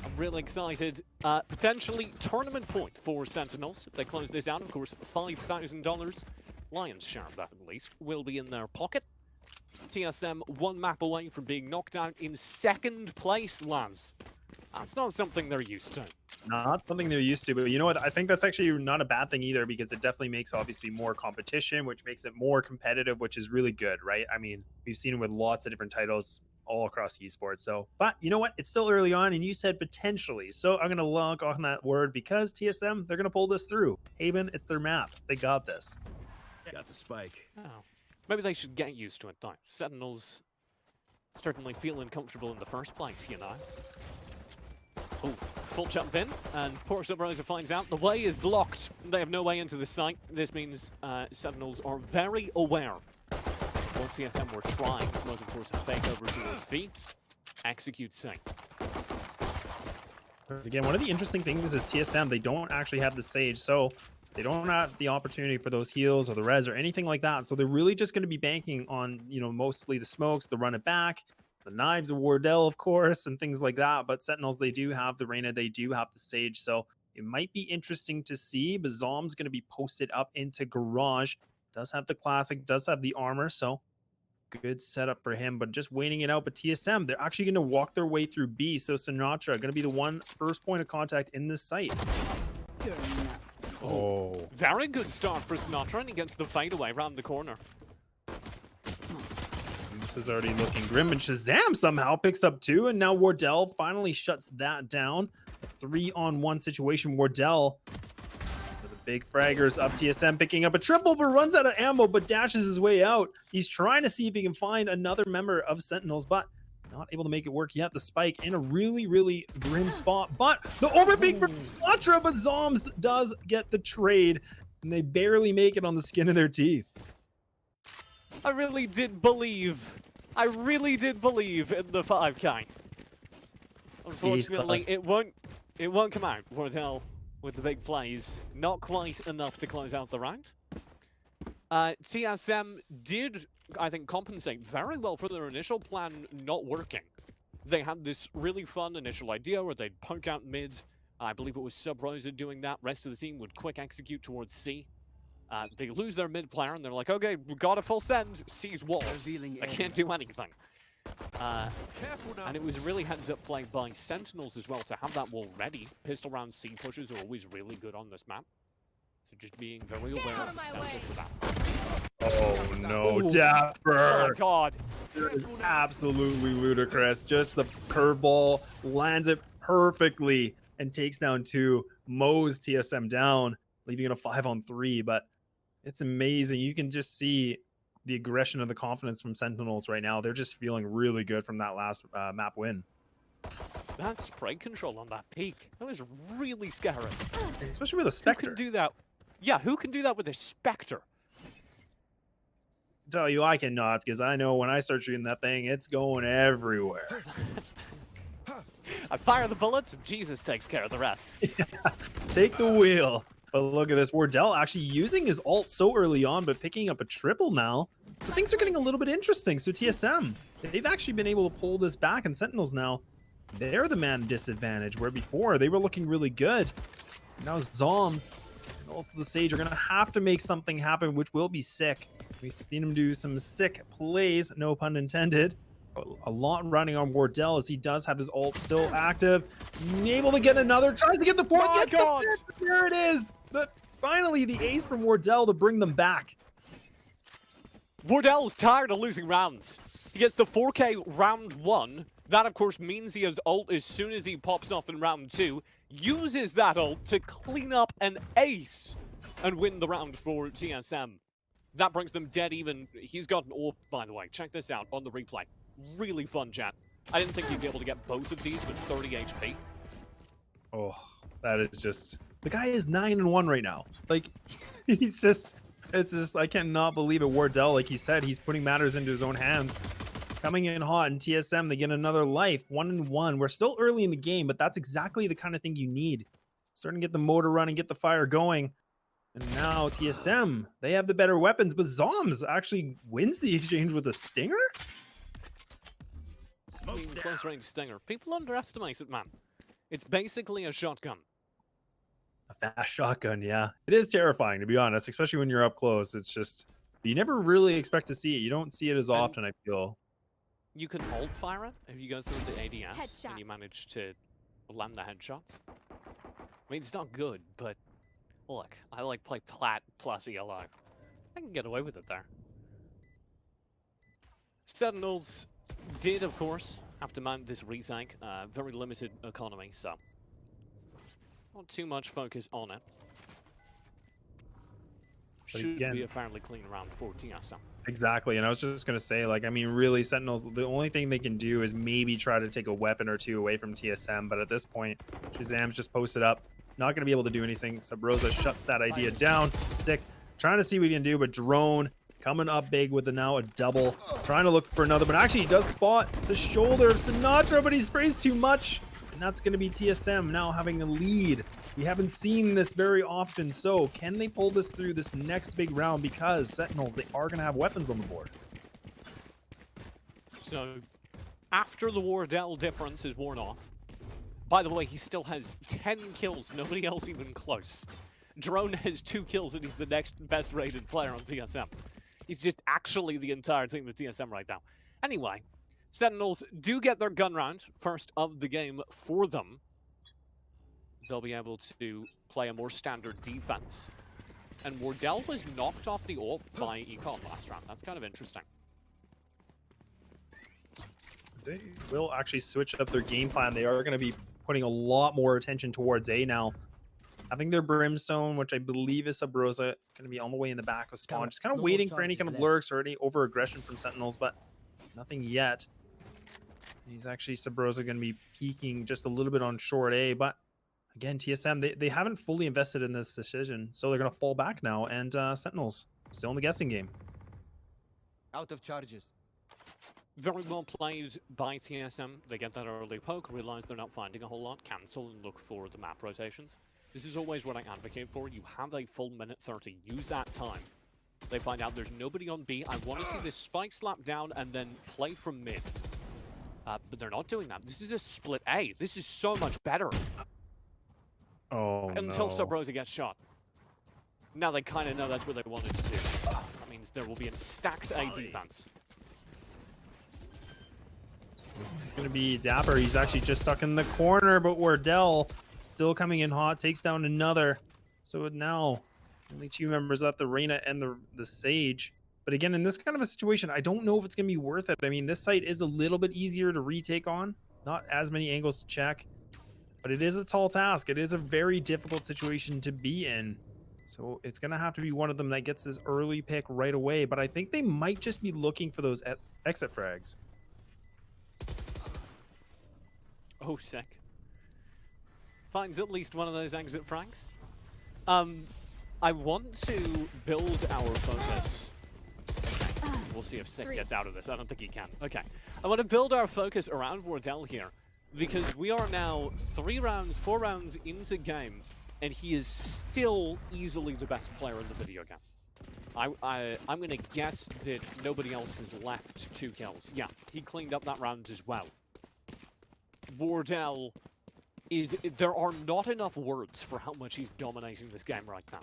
I'm really excited. Potentially tournament point for Sentinels. If they close this out, of course, $5,000, lion's share of that at least, will be in their pocket. TSM one map away from being knocked out in second place, Laz. That's not something they're used to. Not something they're used to, but you know what? I think that's actually not a bad thing either, because it definitely makes obviously more competition, which makes it more competitive, which is really good, right? I mean, we've seen it with lots of different titles all across esports. So, but you know what? It's still early on, and you said potentially. So I'm going to log on that word because TSM, they're going to pull this through. Haven, it's their map. They got this. Got the spike. Oh. Maybe they should get used to it though. Sentinels certainly feeling comfortable in the first place, you know. Oh, full jump in, and poor Subroza finds out the way is blocked. They have no way into the site. This means Sentinels are very aware. What TSM were trying was, of course, a fake over towards B. Execute C. Again, one of the interesting things is TSM, they don't actually have the Sage, so they don't have the opportunity for those heals or the res or anything like that. So they're really just going to be banking on, you know, mostly the smokes, the run it back, the knives of Wardell, of course, and things like that. But Sentinels, they do have the Reyna, they do have the Sage, so it might be interesting to see. But Zombs going to be posted up into Garage. Does have the classic, does have the armor, so good setup for him, but just waiting it out. But TSM, they're actually going to walk their way through B, so Sinatraa going to be the first point of contact in this site. Oh, very good start for Sinatraa, and he gets the fadeaway around the corner. This is already looking grim, and ShahZaM somehow picks up 2, and now Wardell finally shuts that down. 3-on-1 situation. Wardell with the big fraggers up. TSM picking up a triple, but runs out of ammo, but dashes his way out. He's trying to see if he can find another member of Sentinels, but not able to make it work yet. The spike in a really, really grim spot, but the overpeak for Sinatraa, but Zombs does get the trade, and they barely make it on the skin of their teeth. I really did believe in the 5K. Unfortunately, it won't come out. Wardell with the big plays, not quite enough to close out the round. TSM did, I think, compensate very well for their initial plan not working. They had this really fun initial idea where they'd poke out mid. I believe it was Subroza doing that. Rest of the team would quick execute towards C. They lose their mid player, and they're like, okay, we got a full send. C's wall. I can't do anything. And it was really heads-up play by Sentinels as well to have that wall ready. Pistol round C pushes are always really good on this map. So just being very aware of that. Oh no, Dapr! Oh god! It is absolutely ludicrous. Just the curveball lands it perfectly and takes down 2, mows TSM down, leaving it a 5-on-3. But it's amazing. You can just see the aggression and the confidence from Sentinels right now. They're just feeling really good from that last map win. That spray control on that peak, that was really scary. Especially with a Spectre. Who can do that? Yeah, who can do that with a Spectre? Tell you, I cannot, because I know when I start shooting that thing, it's going everywhere. I fire the bullets, and Jesus takes care of the rest. Yeah, take the wheel. But look at this, Wardell actually using his ult so early on, but picking up a triple now. So things are getting a little bit interesting. So TSM, they've actually been able to pull this back, and Sentinels now, they're the man disadvantage, where before they were looking really good. Now Zombs and also the Sage are going to have to make something happen, which will be sick. We've seen him do some sick plays, no pun intended. A lot running on Wardell as he does have his ult still active. Able to get another, tries to get the 4th, gets the 5th, there it is! Finally, the ace from Wardell to bring them back. Wardell's tired of losing rounds. He gets the 4K round 1. That, of course, means he has ult as soon as he pops off in round 2. Uses that ult to clean up an ace and win the round for TSM. That brings them dead even. He's got an orb, by the way. Check this out on the replay. Really fun, chat. I didn't think you'd be able to get both of these with 30 HP. Oh, that is just... The guy is 9-1 right now. Like, he's just... It's just... I cannot believe it. Wardell, like he said, he's putting matters into his own hands. Coming in hot, and TSM, they get another life. 1-1. We're still early in the game, but that's exactly the kind of thing you need. Starting to get the motor running, get the fire going. And now TSM, they have the better weapons, but Zombs actually wins the exchange with a stinger? Close range stinger. People underestimate it, man. It's basically a shotgun. A fast shotgun, yeah. It is terrifying, to be honest, especially when you're up close. It's just, you never really expect to see it. You don't see it as often, I feel. You can ult fire it if you go through the ADS Headshot. and you manage to land the headshots. I mean, it's not good, but look, I like play plat plus ELO. I can get away with it there. Sentinels did, of course, have to mount this retake. Very limited economy, so not too much focus on it. But Should again, be a fairly clean round for TSM. exactly, and I was just going to say, like, I mean, really, Sentinels, the only thing they can do is maybe try to take a weapon or two away from TSM, but at this point, ShahZaM's just posted up. Not going to be able to do anything. Subroza shuts that idea down. Sick. Trying to see what he can do, but Drone coming up big with now a double. Trying to look for another, but actually he does spot the shoulder of Sinatraa, but he sprays too much. And that's going to be TSM now having a lead. We haven't seen this very often, so can they pull this through this next big round? Because Sentinels, they are going to have weapons on the board. So, after the Wardell difference is worn off, by the way, he still has 10 kills, nobody else even close. Drone has 2 kills and he's the next best rated player on TSM. He's just actually the entire team of TSM right now. Anyway, Sentinels do get their gun round, first of the game for them. They'll be able to play a more standard defense. And Wardell was knocked off the ult by Econ last round. That's kind of interesting. They will actually switch up their game plan. They are going to be putting a lot more attention towards A now. Having their Brimstone, which I believe is Subroza, going to be on the way in the back of spawn. Just kind of waiting for any kind of lurks or any over-aggression from Sentinels, but nothing yet. He's actually, Subroza, going to be peeking just a little bit on short A, but again, TSM, they haven't fully invested in this decision, so they're going to fall back now, and Sentinels still in the guessing game. Out of charges. Very well played by TSM. They get that early poke, realize they're not finding a whole lot, cancel and look for the map rotations. This is always what I advocate for. You have a full minute 30. Use that time. They find out there's nobody on B. I want to see this spike slap down and then play from mid. But they're not doing that. This is a split A. This is so much better. Oh, Until no. Subroza gets shot. Now they kind of know that's what they wanted to do. That means there will be a stacked A defense. This is going to be Dapr. He's actually just stuck in the corner, but Wardell still coming in hot, takes down another. So now, only 2 members left, the Reyna and the Sage. But again, in this kind of a situation, I don't know if it's going to be worth it. I mean, this site is a little bit easier to retake on. Not as many angles to check. But it is a tall task. It is a very difficult situation to be in. So it's going to have to be one of them that gets this early pick right away. But I think they might just be looking for those exit frags. Oh, sick. Finds at least one of those exit frags. I want to build our focus. Okay. We'll see if Sick gets out of this. I don't think he can. Okay. I want to build our focus around Wardell here, because we are now 4 rounds into game, and he is still easily the best player in the video game. I'm going to guess that nobody else has left 2 kills. Yeah, he cleaned up that round as well. Wardell is... There are not enough words for how much he's dominating this game right now.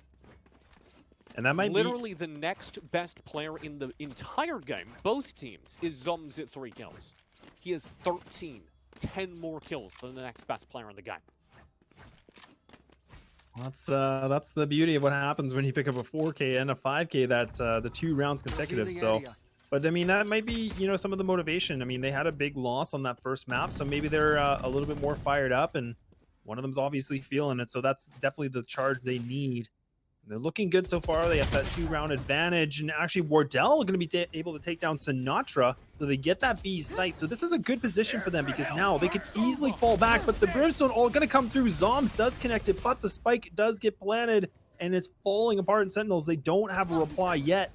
And that might literally the next best player in the entire game, both teams, is Zombs at 3 kills. He has 13, 10 more kills than the next best player in the game. That's the beauty of what happens when you pick up a 4K and a 5K, that the 2 rounds consecutive. So, but I mean, that might be, you know, some of the motivation. I mean, they had a big loss on that first map, so maybe they're a little bit more fired up, and one of them's obviously feeling it. So that's definitely the charge they need. They're looking good so far. They have that 2-round advantage, and actually Wardell going to be able to take down Sinatraa, so they get that B site. So this is a good position for them, because now they could easily fall back, but the Brimstone all going to come through. Zombs does connect it, but the spike does get planted, and it's falling apart in Sentinels. They don't have a reply yet.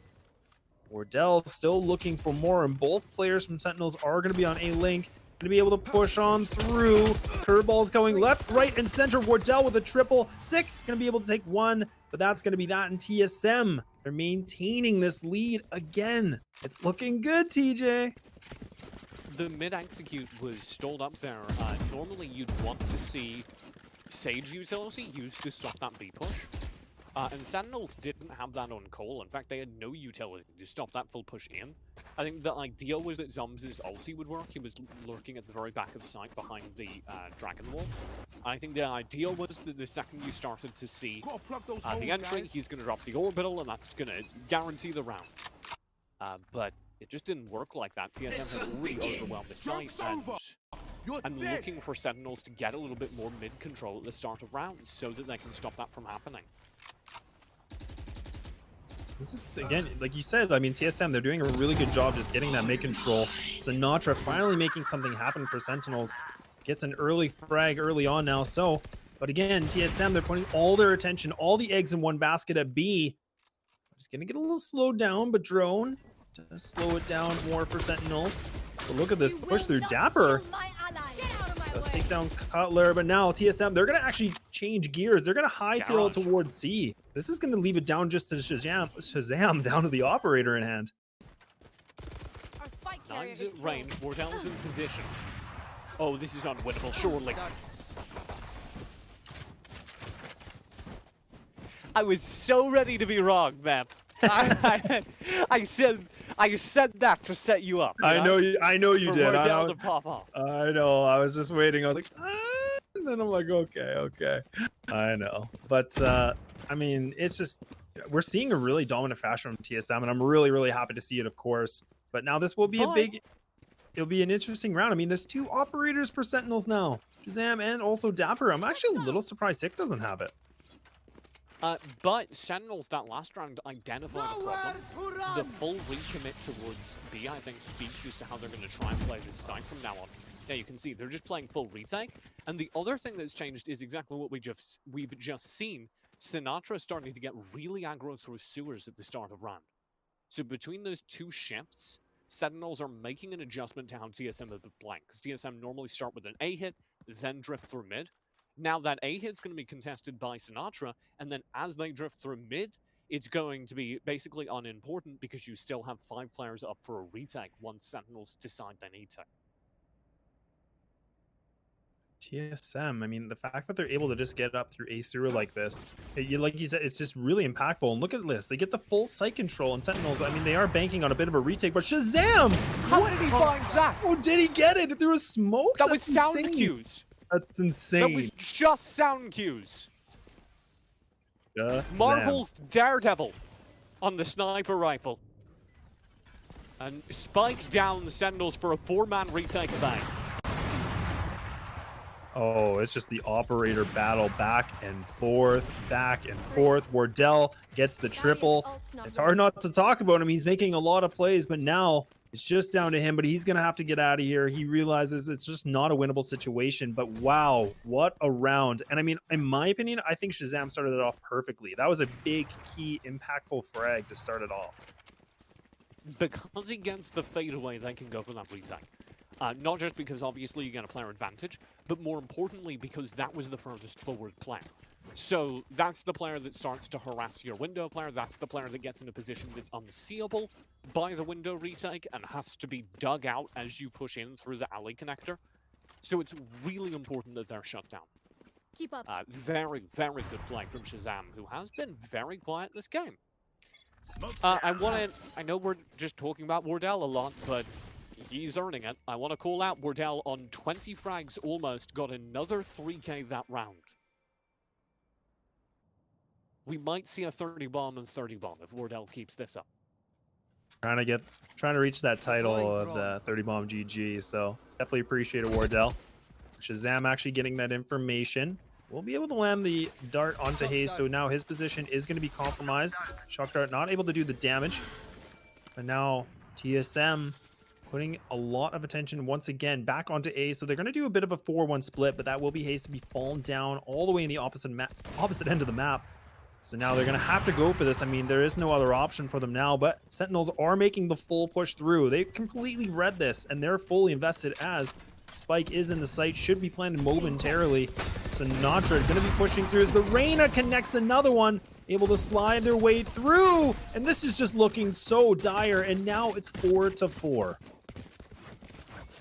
Wardell still looking for more, and both players from Sentinels are going to be on A link. Going to be able to push on through. Curveballs going left, right, and center. Wardell with a triple. Sick. Going to be able to take 1, but that's going to be that in TSM. They're maintaining this lead again. It's looking good, TJ. the mid execute was stalled up there. Normally you'd want to see Sage utility used to stop that B push. And Sentinels didn't have that on call. In fact, they had no utility to stop that full push in. I think the idea was that Zombs' ulti would work. He was lurking at the very back of sight behind the Dragon Wall. I think the idea was that the second you started to see the entry, he's going to drop the orbital, and that's going to guarantee the round. But it just didn't work like that. TSM had already overwhelmed the site, and I'm looking for Sentinels to get a little bit more mid-control at the start of rounds so that they can stop that from happening. This is, again, like you said, I mean, TSM, they're doing a really good job just getting that mid-control. Sinatraa finally making something happen for Sentinels. Gets an early frag early on now, so... But again, TSM, they're putting all their attention, all the eggs in one basket at B. Just gonna get a little slowed down, but Drone does slow it down more for Sentinels. But look at this push through Dapr. Let's take down Cutler, but now TSM, they're going to actually change gears. They're going to hightail it towards C. This is going to leave it down just to ShahZaM down to the operator in hand. Nine's at range, Wardell's in position. Oh, this is unwinnable, surely. I was so ready to be wrong, man. I said that to set you up. I know you did. To pop off. I know. I was just waiting. I was like, and then I'm like, okay. I know, but I mean, it's just we're seeing a really dominant fashion from TSM, and I'm really happy to see it, of course. But now this will be it'll be an interesting round. I mean, there's two operators for Sentinels now, ShahZaM and also Dapr. I'm actually a little surprised Tick doesn't have it. But Sentinels, that last round, identified a problem. The full recommit towards B, I think, speaks as to how they're going to try and play this side from now on. Yeah, you can see they're just playing full retake. And the other thing that's changed is exactly what we've just seen. Sinatraa starting to get really aggro through sewers at the start of round. So between those two shifts, Sentinels are making an adjustment to how TSM have been playing. Because TSM normally start with an A hit, then drift through mid. Now that A hit's going to be contested by Sinatraa, and then as they drift through mid, it's going to be basically unimportant because you still have 5 players up for a retake once Sentinels decide they need to. TSM, I mean, the fact that they're able to just get up through A sewer like this, like you said, it's just really impactful. And look at this, they get the full site control, and Sentinels, I mean, they are banking on a bit of a retake, but ShahZaM! How did he find that? Oh, did he get it through a smoke? That was sound cues. That's insane. That was just sound cues. Marvel's Daredevil on the sniper rifle. And spike down the Sentinels for a 4-man retake of A. Oh, it's just the operator battle back and forth. Wardell gets the triple. It's hard not to talk about him. He's making a lot of plays, but now it's just down to him, but he's going to have to get out of here. He realizes it's just not a winnable situation, but wow, what a round. And I mean, in my opinion, I think ShahZaM started it off perfectly. That was a big, key, impactful frag to start it off. Because he gets the fadeaway, they can go for that retake. Not just because obviously you get a player advantage, but more importantly because that was the furthest forward player. So that's the player that starts to harass your window player. That's the player that gets in a position that's unseeable by the window retake and has to be dug out as you push in through the alley connector. So it's really important that they're shut down. Keep up. Very good play from ShahZaM, who has been very quiet this game. I know we're just talking about Wardell a lot, but he's earning it. I want to call out Wardell on 20 frags almost, got another 3K that round. We might see a 30 bomb and 30 bomb if Wardell keeps this up. Trying to reach that title of the 30 bomb GG, so definitely appreciate it, Wardell. ShahZaM actually getting that information. We'll be able to land the dart onto Hazed, so now his position is going to be compromised. Shock dart not able to do the damage. And now TSM putting a lot of attention once again back onto A, so they're going to do a bit of a 4-1 split, but that will be Hazed to be fallen down all the way in the opposite end of the map. So now they're going to have to go for this. I mean, there is no other option for them now, but Sentinels are making the full push through. They completely read this, and they're fully invested as Spike is in the site, should be planted momentarily. Sinatraa is going to be pushing through as the Reyna connects another one, able to slide their way through, and this is just looking so dire, and now it's 4-4.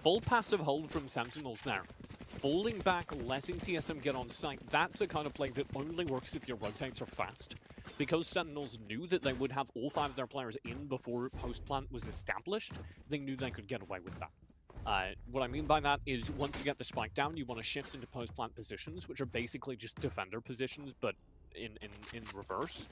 full passive hold from Sentinels there. Falling back, letting TSM get on site, that's the kind of play that only works if your rotates are fast. Because Sentinels knew that they would have all 5 of their players in before post-plant was established, they knew they could get away with that. What I mean by that is once you get the spike down, you want to shift into post-plant positions, which are basically just defender positions, but in reverse.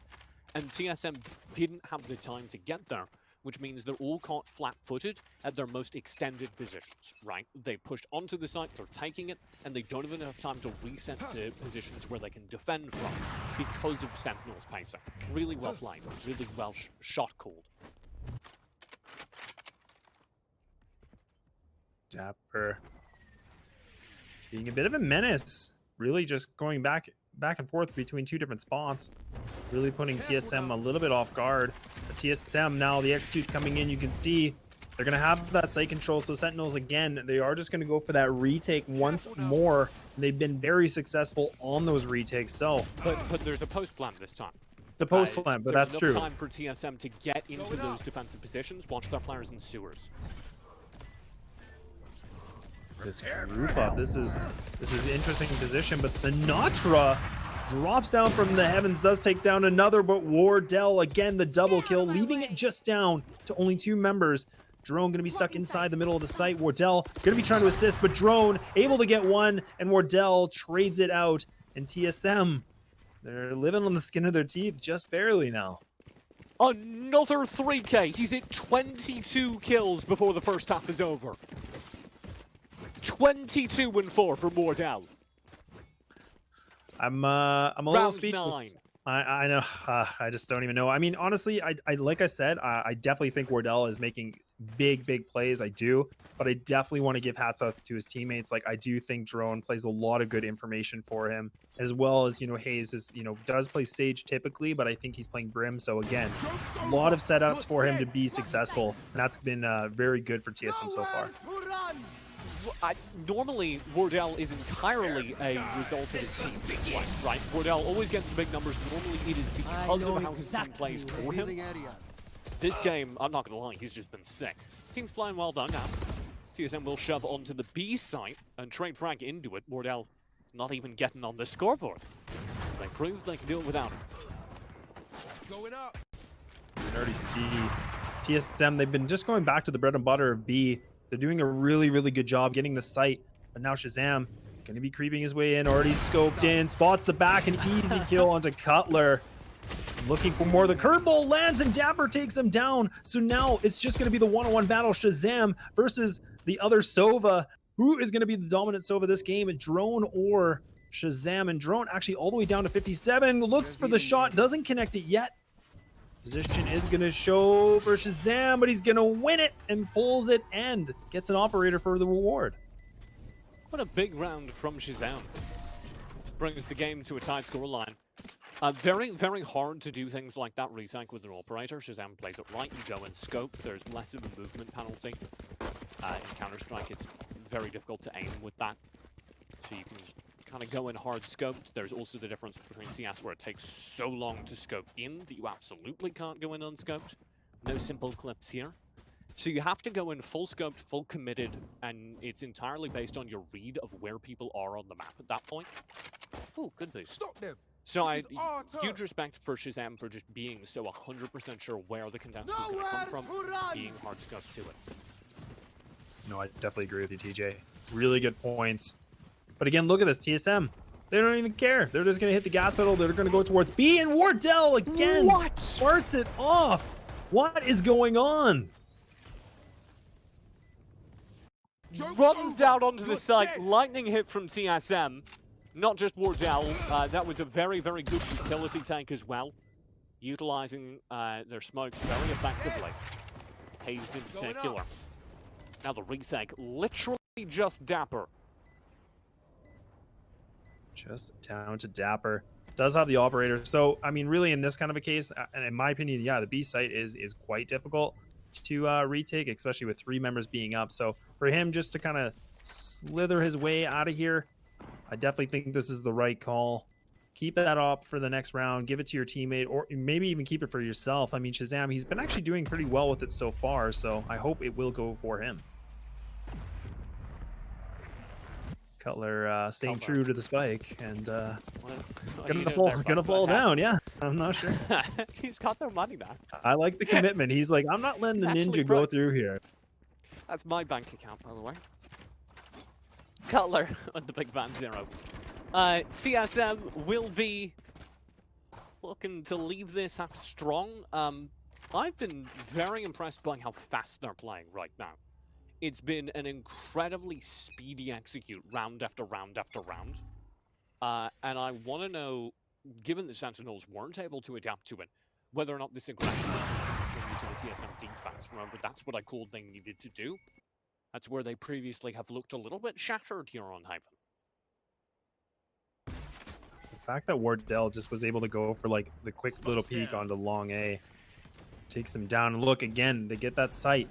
And TSM didn't have the time to get there, which means they're all caught flat-footed at their most extended positions, right? They pushed onto the site, they're taking it, and they don't have enough time to reset to positions where they can defend from because of Sentinel's pacing. Really well played, really well shot called. Dapr being a bit of a menace, really just going back and forth between 2 different spots, really putting TSM a little bit off guard. But TSM now, the execute's coming in, you can see they're going to have that site control, so Sentinels again, they are just going to go for that retake once more. They've been very successful on those retakes, so... But there's a post-plant this time. The post-plant, but that's true. There's enough time for TSM to get into those defensive positions, watch their players in sewers. This group up. This is interesting position, but Sinatraa drops down from the heavens, does take down another, but Wardell again the double kill, leaving it just down to only 2 members. Drone gonna be stuck inside the middle of the site. Wardell gonna be trying to assist, but Drone able to get one, and Wardell trades it out. And TSM, they're living on the skin of their teeth just barely now. Another 3K. He's at 22 kills before the first half is over. 22-4 for Wardell. I'm a little Round speechless. 9. I know. I just don't even know. I mean, honestly, I like I said, I definitely think Wardell is making big plays. I do, but I definitely want to give hats off to his teammates. Like, I do think Drone plays a lot of good information for him, as well as, you know, Hazed is, you know, does play Sage typically, but I think he's playing Brim. So again, a lot of setups for him to be successful, and that's been very good for TSM so far. Normally, Wardell is entirely a result of his team, right? Wardell always gets the big numbers. Normally, it is because of how his team plays for him. This game, I'm not going to lie, he's just been sick. Team's playing well done now. TSM will shove onto the B site and trade frag into it. Wardell not even getting on the scoreboard. So they proved they can do it without him. Going up. You can already see TSM, they've been just going back to the bread and butter of B. They're doing a really good job getting the site, but now ShahZaM going to be creeping his way in, already scoped in, spots the back, an easy kill onto Cutler. Looking for more, the curveball lands and Dapr takes him down. So now it's just going to be the one-on-one battle, ShahZaM versus the other Sova. Who is going to be the dominant Sova this game, a Drone or ShahZaM? And Drone actually all the way down to 57, looks for the shot, doesn't connect it yet. Position is going to show for ShahZaM, but he's going to win it and pulls it and gets an operator for the reward. What a big round from ShahZaM. Brings the game to a tight scoreline. Very hard to do things like that retake with an operator. ShahZaM plays it right, you go in scope, there's less of a movement penalty. In Counter-Strike, it's very difficult to aim with that. So you can kind of go in hard scoped. There's also the difference between CS where it takes so long to scope in that you absolutely can't go in unscoped. No simple clips here. So you have to go in full scoped, full committed, and it's entirely based on your read of where people are on the map at that point. Oh, good boost. Stop them. So huge respect for ShahZaM for just being so 100% sure where the contestants are going to come from, being hard scoped to it. No, I definitely agree with you, TJ. Really good points. But again, look at this, TSM. They don't even care. They're just going to hit the gas pedal. They're going to go towards B, and Wardell again starts it off. What is going on? Runs down onto the site. Lightning hit from TSM. Not just Wardell. That was a very good utility tank as well. Utilizing their smokes very effectively. Hazed in particular. Now the retake. Literally just Dapr. Just down to Dapr. Does have the operator. So, I mean, really in this kind of a case, and in my opinion, yeah, the B site is quite difficult to retake, especially with 3 members being up. So for him just to kind of slither his way out of here, I definitely think this is the right call. Keep that up for the next round. Give it to your teammate, or maybe even keep it for yourself. I mean, ShahZaM, he's been actually doing pretty well with it so far, so I hope it will go for him. Cutler staying Cutler. true to the spike and What gonna are you fall, doing there, gonna bud? fall What happened? down. Yeah, I'm not sure. He's got their money now. I like the commitment. He's like, I'm not letting the Actually ninja go broke. through here. That's my bank account, by the way. Cutler on the big van 0. TSM will be looking to leave this up strong. I've been very impressed by how fast they're playing right now. It's been an incredibly speedy execute round after round after round. And I want to know, given the Sentinels weren't able to adapt to it, whether or not this aggression will continue to the TSM defense. Remember, that's what I called they needed to do. That's where they previously have looked a little bit shattered here on Haven. The fact that Wardell just was able to go for like the quick little peek onto long A takes him down. And look again, they get that sight.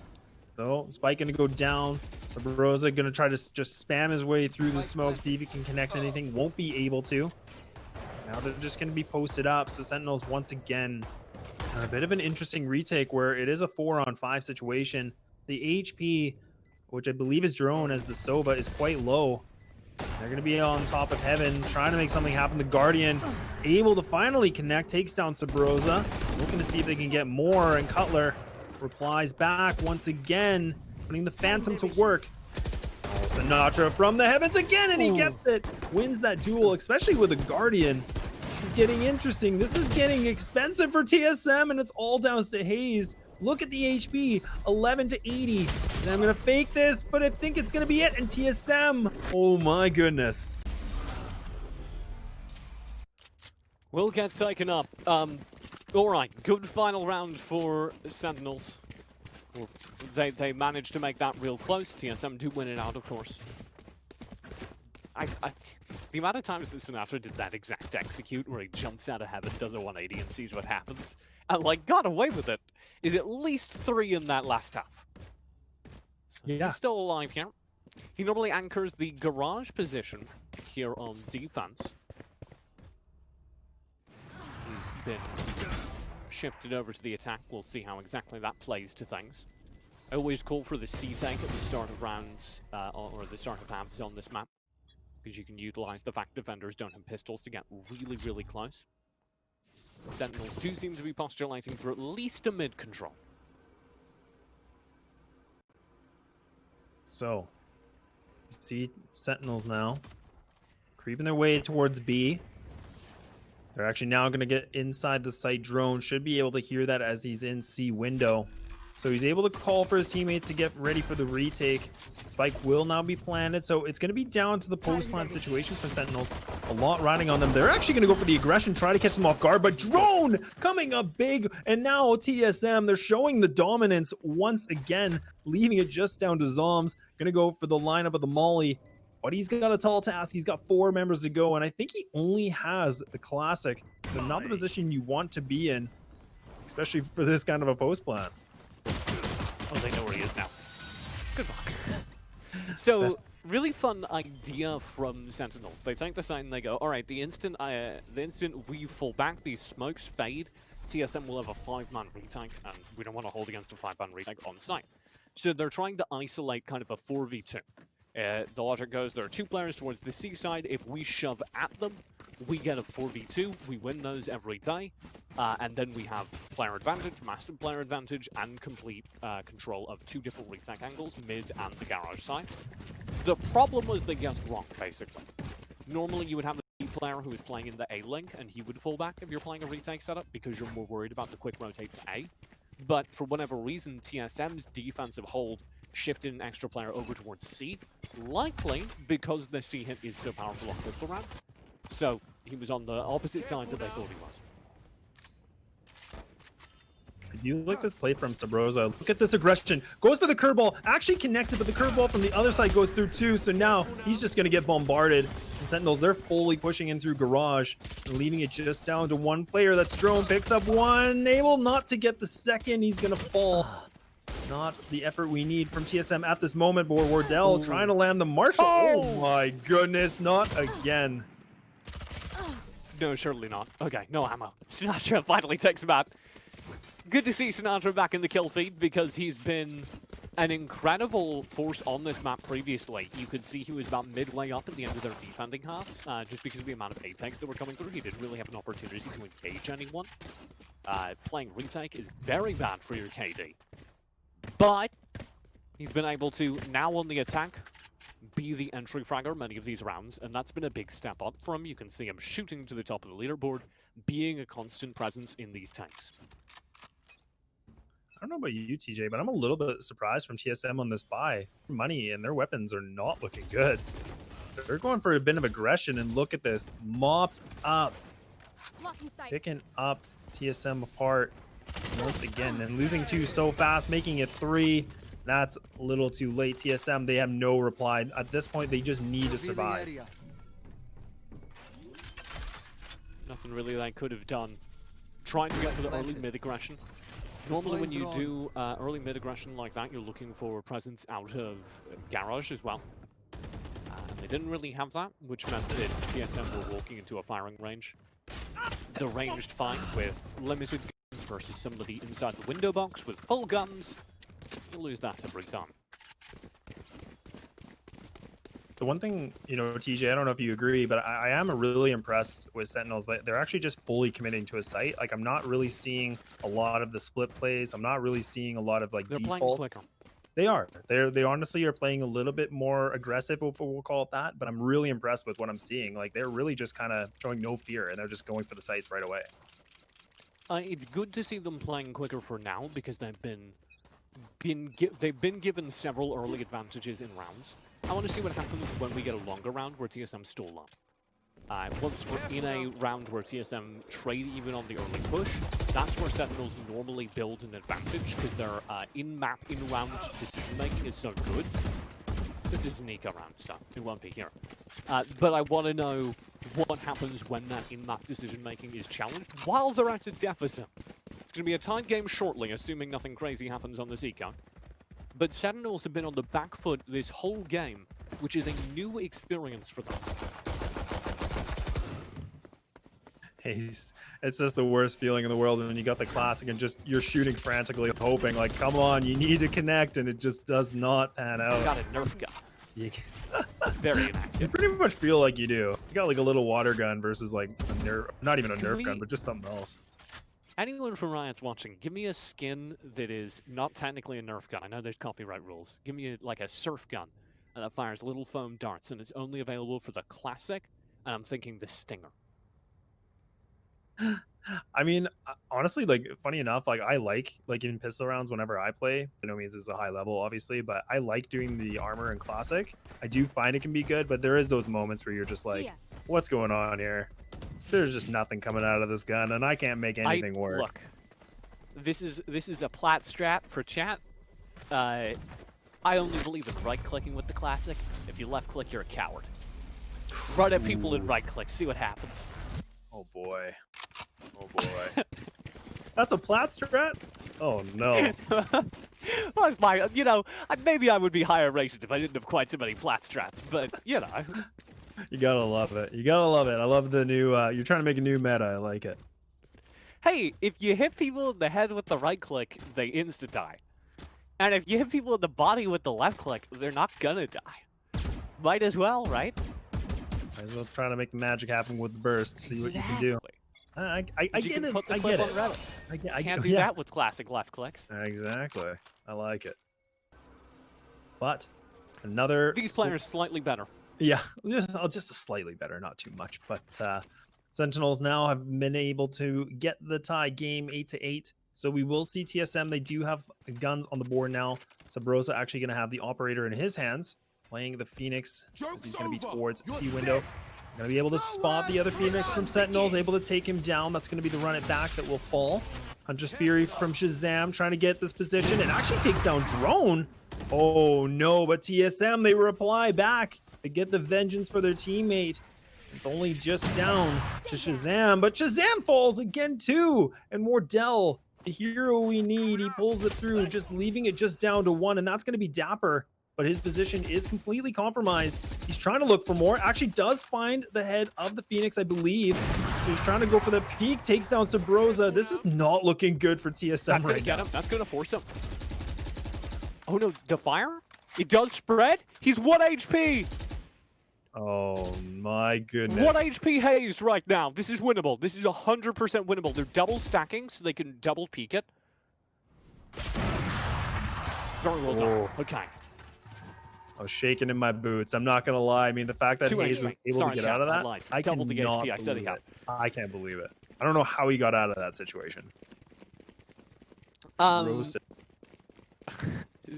So Spike gonna go down. Subroza gonna try to just spam his way through the smoke, see if he can connect anything. Won't be able to. Now they're just gonna be posted up. So Sentinels once again a bit of an interesting retake where it is a 4-on-5 situation. The HP, which I believe is drone as the Sova, is quite low. They're going to be on top of Heaven, trying to make something happen. The Guardian able to finally connect, takes down Subroza. Looking to see if they can get more, and Cutler replies back once again, putting the Phantom to work. Oh, Sinatraa from the heavens again, and he gets it. Wins that duel, especially with a Guardian. This is getting interesting. This is getting expensive for TSM, and it's all down to Hazed. Look at the HP, 11 to 80. And I'm gonna fake this, but I think it's gonna be it. And TSM, oh my goodness. We'll get taken up. All right, good final round for Sentinels. Well, they managed to make that real close. TSM do win it out, of course. The amount of times that Sinatraa did that exact execute where he jumps out of heaven, does a 180 and sees what happens, and like got away with it, is at least 3 in that last half. So Yeah. he's still alive here. He normally anchors the garage position here on defense. He's been shifted over to the attack. We'll see how exactly that plays to things. I always call for the C tank at the start of rounds, or the start of halves on this map, because you can utilize the fact defenders don't have pistols to get really, really close. Sentinels do seem to be postulating for at least a mid control. So, see Sentinels now creeping their way towards B. They're actually now going to get inside the site. Drone should be able to hear that as he's in C window. So he's able to call for his teammates to get ready for the retake. Spike will now be planted, so it's going to be down to the post-plant situation for Sentinels. A lot riding on them. They're actually going to go for the aggression, try to catch them off guard, but Drone coming up big, and now TSM, they're showing the dominance once again, leaving it just down to Zombs. Going to go for the lineup of the Molly, but he's got a tall task. He's got 4 members to go, and I think he only has the Classic, so not the position you want to be in, especially for this kind of a post-plant. Oh, they know where he is now. Good luck. So, really fun idea from Sentinels. They take the site and they go, all right, the instant we fall back, these smokes fade, TSM will have a 5-man retake, and we don't want to hold against a 5-man retake on site. So they're trying to isolate kind of a 4v2. The logic goes, there are 2 players towards the C side. If we shove at them, we get a 4v2. We win those every day. And then we have player advantage, massive player advantage, and complete control of 2 different retake angles, mid and the garage side. The problem was they guessed wrong, basically. Normally you would have the B player who is playing in the A link, and he would fall back if you're playing a retake setup, because you're more worried about the quick rotate to A. But for whatever reason, TSM's defensive hold shifted an extra player over towards C, likely because the C hit is so powerful on pistol round. So he was on the opposite side that they thought he was. I do like this play from Subroza. Look at this aggression. Goes for the curveball, actually connects it, but the curveball from the other side goes through too. So now he's just going to get bombarded. And Sentinels, they're fully pushing in through garage and leaving it just down to 1 player. That's Drone, picks up 1, able not to get the second. He's going to fall. Not the effort we need from TSM at this moment, but Wardell trying to land the Marshall. Oh my goodness, not again. No, surely not. Okay, no ammo. Sinatraa finally takes him out. Good to see Sinatraa back in the kill feed, because he's been an incredible force on this map previously. You could see he was about midway up at the end of their defending half, just because of the amount of A-takes that were coming through. He didn't really have an opportunity to engage anyone. Playing retake is very bad for your KD. But he's been able to, now on the attack, be the entry fragger many of these rounds, and that's been a big step up for him. You can see him shooting to the top of the leaderboard, being a constant presence in these tanks. I don't know about you, TJ, but I'm a little bit surprised from TSM on this buy. Money and their weapons are not looking good. They're going for a bit of aggression, and look at this. Mopped up. Picking up TSM apart once again, and losing 2 so fast, making it 3. That's a little too late. TSM, they have no reply. At this point, they just need to survive. Nothing really they could have done. Trying to get for the early mid aggression. Normally when you do early mid aggression like that, you're looking for a presence out of garage as well. And they didn't really have that, which meant that TSM were walking into a firing range. The ranged fight with limited guns versus somebody inside the window box with full guns. You'll lose that every time. The one thing, you know, TJ, I don't know if you agree, but I am really impressed with Sentinels. They're actually just fully committing to a site. Like, I'm not really seeing a lot of the split plays. I'm not really seeing a lot of, like, They're playing default. quicker. They are. They honestly are playing a little bit more aggressive, if we'll call it that. But I'm really impressed with what I'm seeing. Like, they're really just kind of showing no fear, and they're just going for the sites right away. It's good to see them playing quicker for now, because they've been given several early advantages in rounds. I want to see what happens when we get a longer round where TSM stall up. Once we're in a round where TSM trade even on the early push, that's where Sentinels normally build an advantage, because their in-map, in-round decision-making is so good. This is an eco round, so it won't be here. But I want to know what happens when that in-map decision-making is challenged while they're at a deficit. It's going to be a tight game shortly, assuming nothing crazy happens on this eco. But Sentinels have been on the back foot this whole game, which is a new experience for them. It's just the worst feeling in the world when you got the classic and just you're shooting frantically, hoping like, come on, you need to connect, and it just does not pan out. Got a Nerf gun. Very inactive. You pretty much feel like you do. You got like a little water gun versus like a Nerf, not even a Nerf gun, but just something else. Anyone from Riot's watching, give me a skin that is not technically a Nerf gun. I know there's copyright rules. Give me like a surf gun that fires little foam darts, and it's only available for the classic, and I'm thinking the Stinger. I mean, honestly, like, funny enough, like, I like in pistol rounds whenever I play. By no means is a high level, obviously, but I like doing the armor in classic. I do find it can be good, but there is those moments where you're just like, what's going on here? There's just nothing coming out of this gun, and I can't make anything work. Look, this is a plat strat for chat. I only believe in right-clicking with the classic. If you left-click, you're a coward. Run at people and right-click, see what happens. Oh boy. Oh boy. That's a plat strat? Oh no. Well, it's my, you know, maybe I would be higher rated if I didn't have quite so many plat strats, but, you know. You gotta love it. You gotta love it. I love the new, you're trying to make a new meta. I like it. Hey, if you hit people in the head with the right click, they insta-die. And if you hit people in the body with the left click, they're not gonna die. Might as well, right? Might as well try to make the magic happen with the burst. See what you can do. I get it. I get it. I can't do that with classic left clicks. Exactly. I like it. But another. These players slightly better. Yeah, just slightly better, not too much. But Sentinels now have been able to get the tie game 8-8. So we will see TSM. They do have guns on the board now. Subroza actually going to have the operator in his hands, playing the Phoenix. As he's going to be towards C window. Going to be able to spot the other Phoenix from Sentinels, able to take him down. That's going to be the run it back that will fall. Hunter's Fury from ShahZaM trying to get this position and actually takes down Drone. Oh no, but TSM, they reply back. They get the vengeance for their teammate. It's only just down to ShahZaM, but ShahZaM falls again too. And Wardell, the hero we need, he pulls it through, just leaving it just down to 1, and that's going to be Dapr. But his position is completely compromised. He's trying to look for more. Actually does find the head of the Phoenix, I believe. So he's trying to go for the peak, takes down Subroza. This is not looking good for TSM right now. That's going to force him. Oh no, the fire? It does spread? He's 1 HP! Oh my goodness. 1 HP hazed right now. This is winnable. This is 100% winnable. They're double stacking, so they can double peek it. Very well done. Okay. I was shaking in my boots. I'm not gonna lie. I mean, the fact that 2 Hazed was HP. able Sorry, to get chat, out of I that, lied. I Doubled the cannot HP. I said he believe had. it. I can't believe it. I don't know how he got out of that situation. Roasted.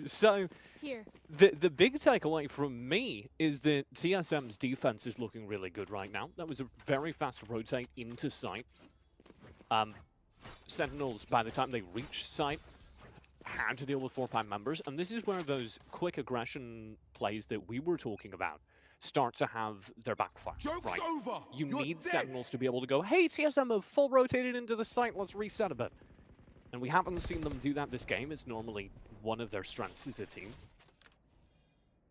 So, Here. the big takeaway from me is that TSM's defense is looking really good right now. That was a very fast rotate into site. Sentinels, by the time they reached site, had to deal with 4 or 5 members, and this is where those quick aggression plays that we were talking about start to have their backfire. Joke's Right? over. You You're need dead. Sentinels to be able to go, hey, TSM have full rotated into the site, let's reset a bit. And we haven't seen them do that this game. It's normally one of their strengths as a team.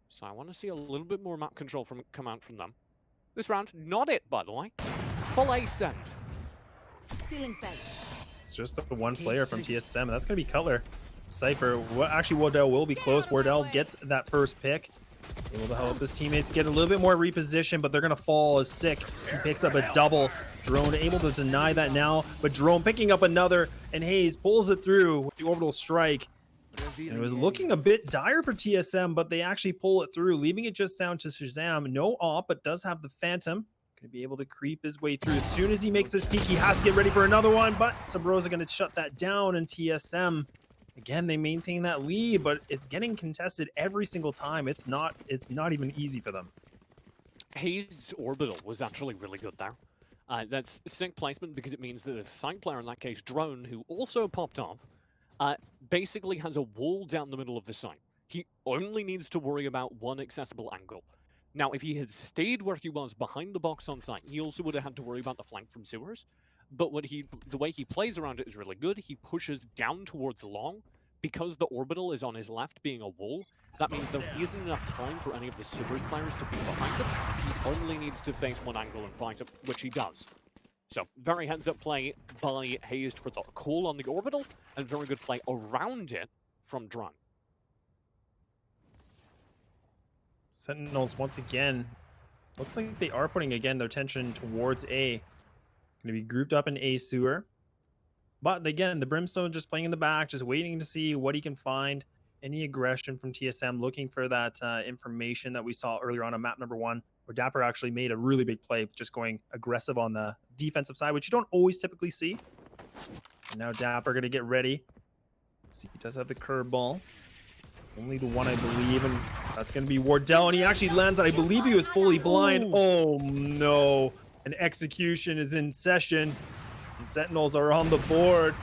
So I want to see a little bit more map control come out from them. This round, not it, by the way. Full Ascent. Feeling sight. It's just the one player from TSM, and that's going to be Cutler. Cypher, actually, Wardell will be close. Wardell gets that first pick. Able to help his teammates get a little bit more reposition, but they're going to fall as Sick. He picks up a double. Drone able to deny that now, but Drone picking up another, and Hazed pulls it through with the orbital strike. And it was looking a bit dire for TSM, but they actually pull it through, leaving it just down to ShahZaM. No AWP, but does have the Phantom. Going to be able to creep his way through. As soon as he makes this peek, he has to get ready for another one, but Subroza going to shut that down, and TSM, again, they maintain that lead, but it's getting contested every single time. It's not even easy for them. Hazed's orbital was actually really good there. That's sync placement because it means that the side player, in that case, Drone, who also popped off, basically has a wall down the middle of the site. He only needs to worry about one accessible angle. Now, if he had stayed where he was behind the box on site, he also would have had to worry about the flank from sewers. But the way he plays around it is really good. He pushes down towards long. Because the orbital is on his left being a wall, that means there isn't enough time for any of the sewers players to be behind him. He only needs to face one angle and fight it, which he does. So, very heads-up play by Hazed for the call on the orbital, and very good play around it from Drone. Sentinels, once again, looks like they are putting, again, their attention towards A. Going to be grouped up in A sewer. But again, the Brimstone just playing in the back, just waiting to see what he can find. Any aggression from TSM, looking for that information that we saw earlier on map number 1, where Dapr actually made a really big play, just going aggressive on the defensive side, which you don't always typically see. And now Dapr going to get ready. See, he does have the curveball. Only the one, I believe, and that's going to be Wardell, and he actually lands it. I believe he was fully blind. Oh, no. An execution is in session. And Sentinels are on the board.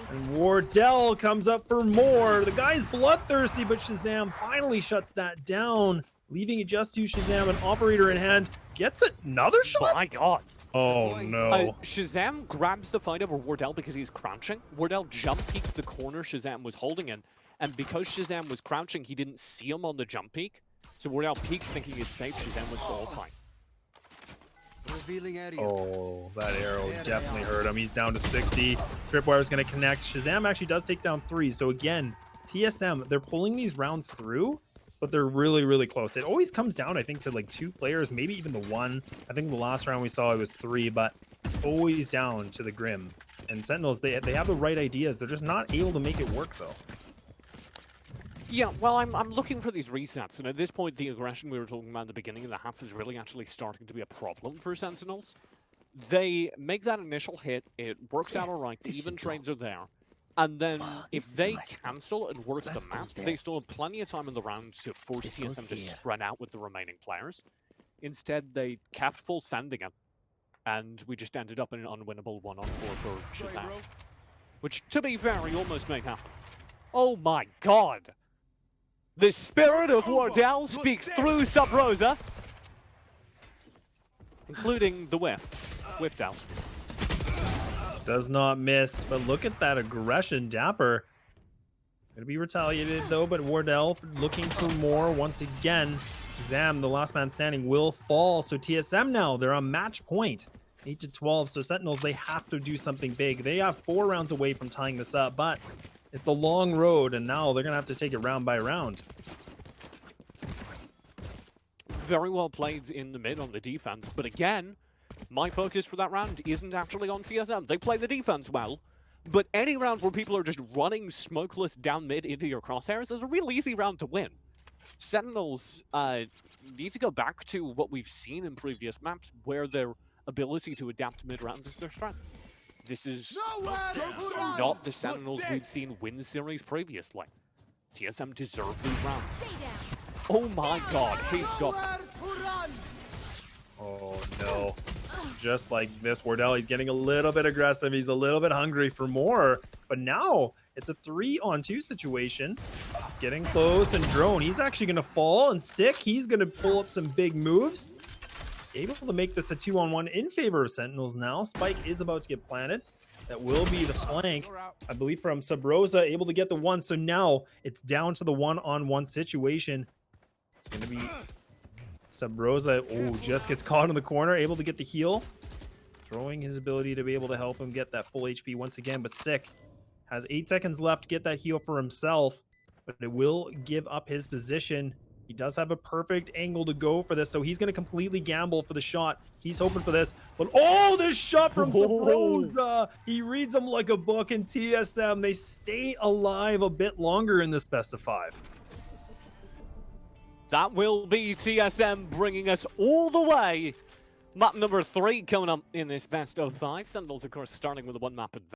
And Wardell comes up for more. The guy's bloodthirsty, but ShahZaM finally shuts that down, leaving it just to ShahZaM, an operator in hand. Gets another shot? My god. Oh, no. ShahZaM grabs the fight over Wardell because he's crouching. Wardell jump peeked the corner ShahZaM was holding in. And because ShahZaM was crouching, he didn't see him on the jump peek. So Wardell peeks thinking he's safe. ShahZaM wins the whole fight. Revealing area. Oh, that arrow definitely hurt him. He's down to 60. Tripwire is going to connect. ShahZaM actually does take down 3. So again, TSM, they're pulling these rounds through, but they're really, really close. It always comes down, I think, to like 2 players, maybe even the 1. I think the last round we saw it was 3, but it's always down to the Grim. And Sentinels, they have the right ideas. They're just not able to make it work, though. Yeah, well, I'm looking for these resets, and at this point, the aggression we were talking about at the beginning of the half is really actually starting to be a problem for Sentinels. They make that initial hit, it works out alright, the even trades are there, and then if they cancel and work the map, they still have plenty of time in the round to force TSM to spread out with the remaining players. Instead, they kept full sending it, and we just ended up in an unwinnable 1-on-4 for ShahZaM, which, to be fair, he almost made happen. Oh my god! The spirit of Wardell speaks through Subroza, including the whiff. Whiffed out. Does not miss, but look at that aggression. Dapr gonna be retaliated though, but Wardell looking for more once again. ShahZaM, the last man standing, will fall. So TSM now, they're on match point. 8-12, so Sentinels, they have to do something big. They have 4 rounds away from tying this up, but It's a long road, and now they're gonna have to take it round by round. Very well played in the mid on the defense, but again, my focus for that round isn't actually on TSM. They play the defense well, but any round where people are just running smokeless down mid into your crosshairs is a real easy round to win. Sentinels need to go back to what we've seen in previous maps, where their ability to adapt mid-round is their strength. This is not the Sentinels we've seen win series previously. TSM deserve these rounds. Oh my god, he's got... Oh no. Just like this, Wardell, he's getting a little bit aggressive. He's a little bit hungry for more. But now it's a 3-on-2 situation. It's getting close, and Drone, he's actually going to fall, and Sick, he's going to pull up some big moves. Able to make this a 2-on-1 in favor of Sentinels now. Spike is about to get planted. That will be the flank, I believe, from Subroza, able to get the one. So now it's down to the 1-on-1 situation. It's going to be Subroza. Oh, just gets caught in the corner, able to get the heal. Throwing his ability to be able to help him get that full HP once again. But Sick has 8 seconds left to get that heal for himself. But it will give up his position. He does have a perfect angle to go for this, so he's going to completely gamble for the shot. He's hoping for this. But oh, this shot from Subroza! He reads him like a book, and TSM, they stay alive a bit longer in this best of 5. That will be TSM bringing us all the way. Map number 3 coming up in this best of 5. Sentinels, of course, starting with a 1-map advantage.